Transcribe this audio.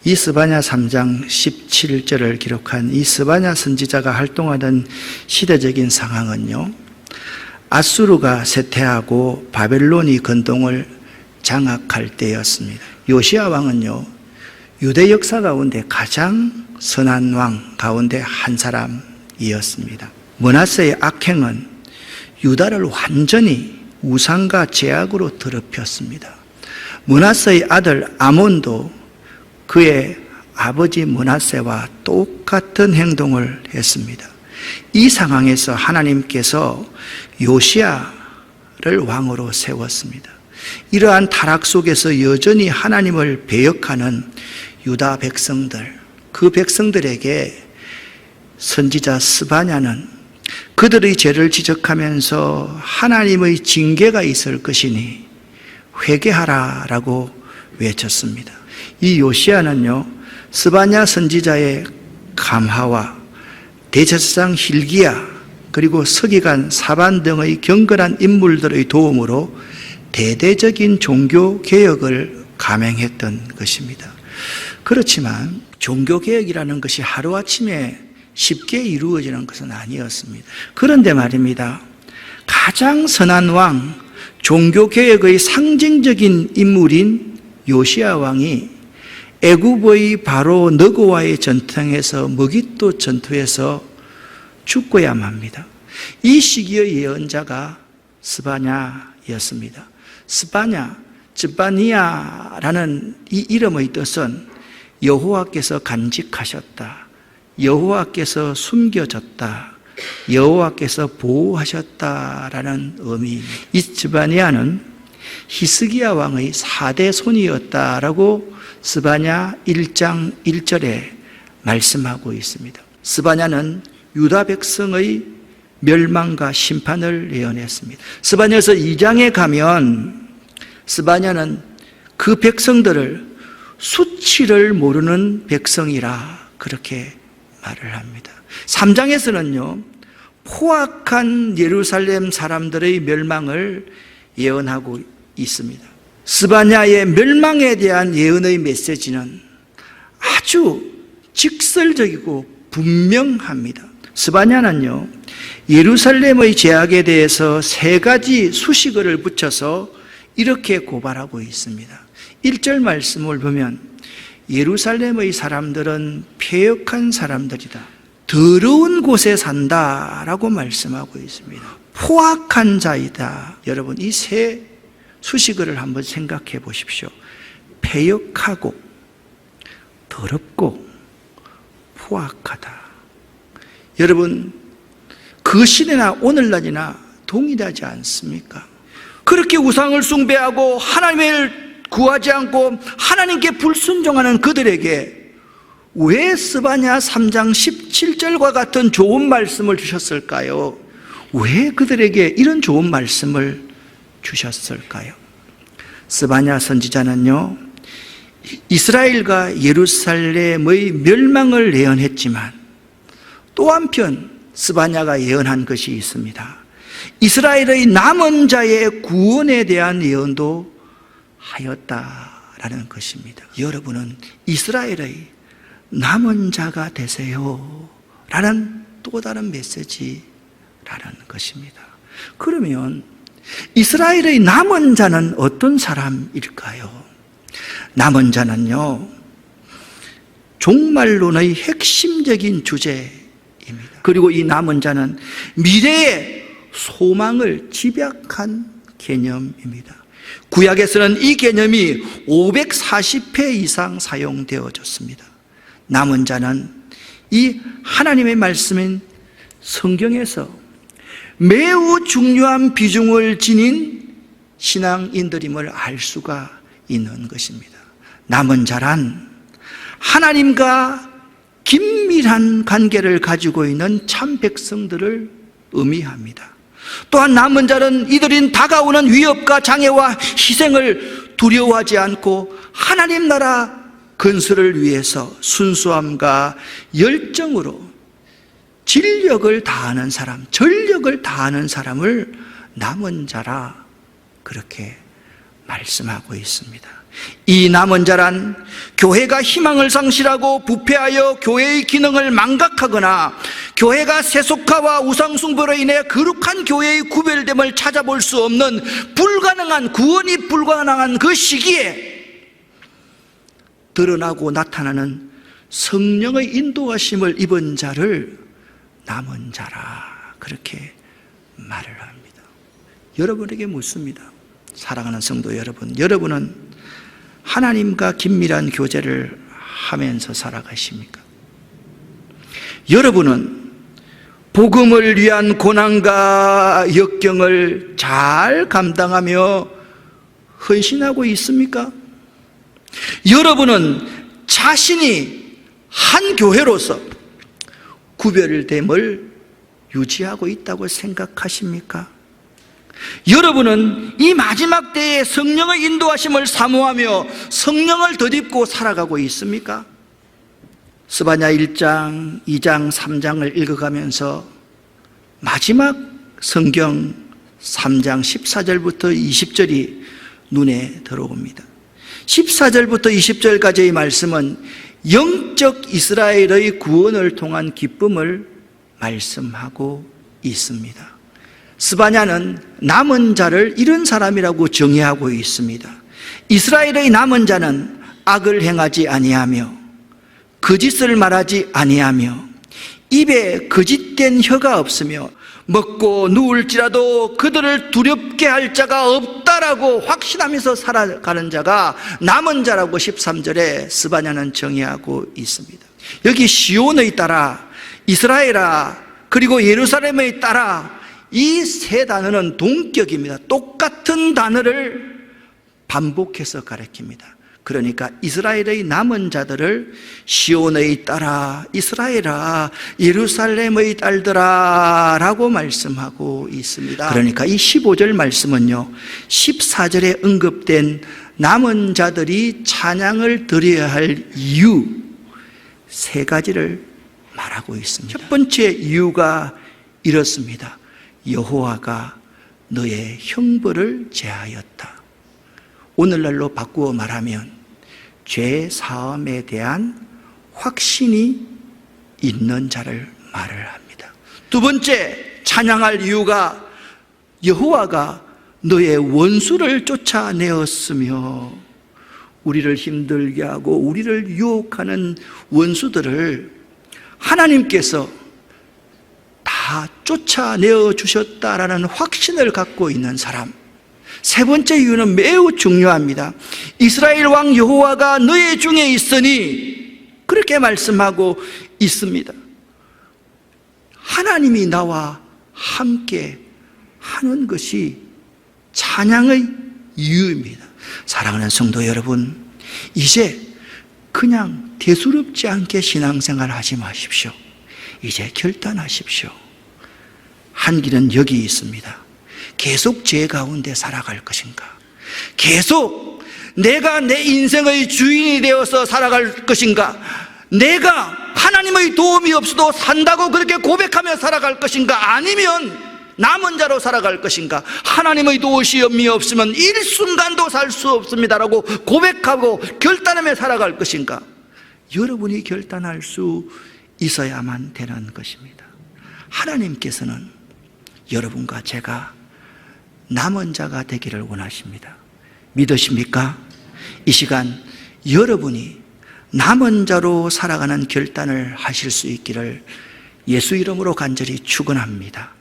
이 스바냐 3장 17절을 기록한 이 스바냐 선지자가 활동하던 시대적인 상황은요, 아수르가 쇠퇴하고 바벨론이 근동을 장악할 때였습니다. 요시야 왕은요, 유대 역사 가운데 가장 선한 왕 가운데 한 사람이었습니다. 므낫세의 악행은 유다를 완전히 우상과 죄악으로 더럽혔습니다. 므낫세의 아들 아몬도 그의 아버지 므낫세와 똑같은 행동을 했습니다. 이 상황에서 하나님께서 요시야를 왕으로 세웠습니다. 이러한 타락 속에서 여전히 하나님을 배역하는 유다 백성들, 그 백성들에게 선지자 스바냐는 그들의 죄를 지적하면서 하나님의 징계가 있을 것이니 회개하라라고 외쳤습니다. 이 요시야는요, 스바냐 선지자의 감화와 대제사장 hil기야 그리고 서기관 사반 등의 경건한 인물들의 도움으로 대대적인 종교개혁을 감행했던 것입니다. 그렇지만 종교개혁이라는 것이 하루아침에 쉽게 이루어지는 것은 아니었습니다. 그런데 말입니다, 가장 선한 왕, 종교개혁의 상징적인 인물인 요시야 왕이 애굽의 바로 너고와의 전쟁에서 머깃도 전투에서 죽고야만 합니다. 이 시기의 예언자가 스바냐였습니다. 스바냐, 쯔바니아라는 이 이름의 뜻은 여호와께서 간직하셨다, 여호와께서 숨겨졌다, 여호와께서 보호하셨다라는 의미입니다. 이 쯔바니아는 히스기야 왕의 4대 손이었다라고 스바냐 1장 1절에 말씀하고 있습니다. 스바냐는 유다 백성의 멸망과 심판을 예언했습니다. 스바냐서 2장에 가면 스바냐는 그 백성들을 수치를 모르는 백성이라 그렇게 말을 합니다. 3장에서는요, 포악한 예루살렘 사람들의 멸망을 예언하고 있습니다. 스바냐의 멸망에 대한 예언의 메시지는 아주 직설적이고 분명합니다. 스바냐는요, 예루살렘의 죄악에 대해서 3가지 수식어를 붙여서 이렇게 고발하고 있습니다. 1절 말씀을 보면 예루살렘의 사람들은 패역한 사람들이다, 더러운 곳에 산다라고 말씀하고 있습니다. 포악한 자이다. 여러분, 이 3 수식어를 한번 생각해 보십시오. 패역하고 더럽고 포악하다. 여러분, 그 시대나 오늘날이나 동일하지 않습니까? 그렇게 우상을 숭배하고 하나님을 구하지 않고 하나님께 불순종하는 그들에게 왜 스바냐 3장 17절과 같은 좋은 말씀을 주셨을까요? 왜 그들에게 이런 좋은 말씀을 주셨을까요? 스바냐 선지자는요, 이스라엘과 예루살렘의 멸망을 예언했지만 또 한편 스바냐가 예언한 것이 있습니다. 이스라엘의 남은 자의 구원에 대한 예언도 하였다라는 것입니다. 여러분은 이스라엘의 남은 자가 되세요 라는 또 다른 메시지라는 것입니다. 그러면 이스라엘의 남은 자는 어떤 사람일까요? 남은 자는요, 종말론의 핵심적인 주제입니다. 그리고 이 남은 자는 미래의 소망을 집약한 개념입니다. 구약에서는 이 개념이 540회 이상 사용되어졌습니다. 남은 자는 이 하나님의 말씀인 성경에서 매우 중요한 비중을 지닌 신앙인들임을 알 수가 있는 것입니다. 남은 자란 하나님과 긴밀한 관계를 가지고 있는 참 백성들을 의미합니다. 또한 남은 자는 이들인 다가오는 위협과 장애와 희생을 두려워하지 않고 하나님 나라 건설을 위해서 순수함과 열정으로 진력을 다하는 사람, 전력을 다하는 사람을 남은 자라 그렇게 말씀하고 있습니다. 이 남은 자란 교회가 희망을 상실하고 부패하여 교회의 기능을 망각하거나 교회가 세속화와 우상숭배로 인해 거룩한 교회의 구별됨을 찾아볼 수 없는 불가능한, 구원이 불가능한 그 시기에 드러나고 나타나는 성령의 인도하심을 입은 자를 남은 자라, 그렇게 말을 합니다. 여러분에게 묻습니다. 사랑하는 성도 여러분, 여러분은 하나님과 긴밀한 교제를 하면서 살아가십니까? 여러분은 복음을 위한 고난과 역경을 잘 감당하며 헌신하고 있습니까? 여러분은 자신이 한 교회로서 구별됨을 유지하고 있다고 생각하십니까? 여러분은 이 마지막 때에 성령의 인도하심을 사모하며 성령을 덧입고 살아가고 있습니까? 스바냐 1장, 2장, 3장을 읽어가면서 마지막 성경 3장 14절부터 20절이 눈에 들어옵니다. 14절부터 20절까지의 말씀은 영적 이스라엘의 구원을 통한 기쁨을 말씀하고 있습니다. 스바냐는 남은 자를 잃은 사람이라고 정의하고 있습니다. 이스라엘의 남은 자는 악을 행하지 아니하며 거짓을 말하지 아니하며 입에 거짓된 혀가 없으며 먹고 누울지라도 그들을 두렵게 할 자가 없다라고 확신하면서 살아가는 자가 남은 자라고 13절에 스바냐는 정의하고 있습니다. 여기 시온의 딸아, 이스라엘아, 그리고 예루살렘의 딸아, 이 세 단어는 동격입니다. 똑같은 단어를 반복해서 가리킵니다. 그러니까 이스라엘의 남은 자들을 시온의 딸아, 이스라엘아, 예루살렘의 딸들아 라고 말씀하고 있습니다. 그러니까 이 15절 말씀은요, 14절에 언급된 남은 자들이 찬양을 드려야 할 이유 세 가지를 말하고 있습니다. 첫 번째 이유가 이렇습니다. 여호와가 너의 형벌을 제하였다. 오늘날로 바꾸어 말하면 죄 사함에 대한 확신이 있는 자를 말을 합니다. 두 번째 찬양할 이유가 여호와가 너의 원수를 쫓아내었으며, 우리를 힘들게 하고 우리를 유혹하는 원수들을 하나님께서 다 쫓아내어 주셨다라는 확신을 갖고 있는 사람. 세 번째 이유는 매우 중요합니다. 이스라엘 왕 여호와가 너희 중에 있으니 그렇게 말씀하고 있습니다. 하나님이 나와 함께 하는 것이 찬양의 이유입니다. 사랑하는 성도 여러분, 이제 그냥 대수롭지 않게 신앙생활 하지 마십시오. 이제 결단하십시오. 한 길은 여기 있습니다. 계속 죄 가운데 살아갈 것인가? 계속 내가 내 인생의 주인이 되어서 살아갈 것인가? 내가 하나님의 도움이 없어도 산다고 그렇게 고백하며 살아갈 것인가? 아니면 남은 자로 살아갈 것인가? 하나님의 도우심이 없으면 일순간도 살 수 없습니다라고 고백하고 결단하며 살아갈 것인가? 여러분이 결단할 수 있어야만 되는 것입니다. 하나님께서는 여러분과 제가 남은 자가 되기를 원하십니다. 믿으십니까? 이 시간 여러분이 남은 자로 살아가는 결단을 하실 수 있기를 예수 이름으로 간절히 축원합니다.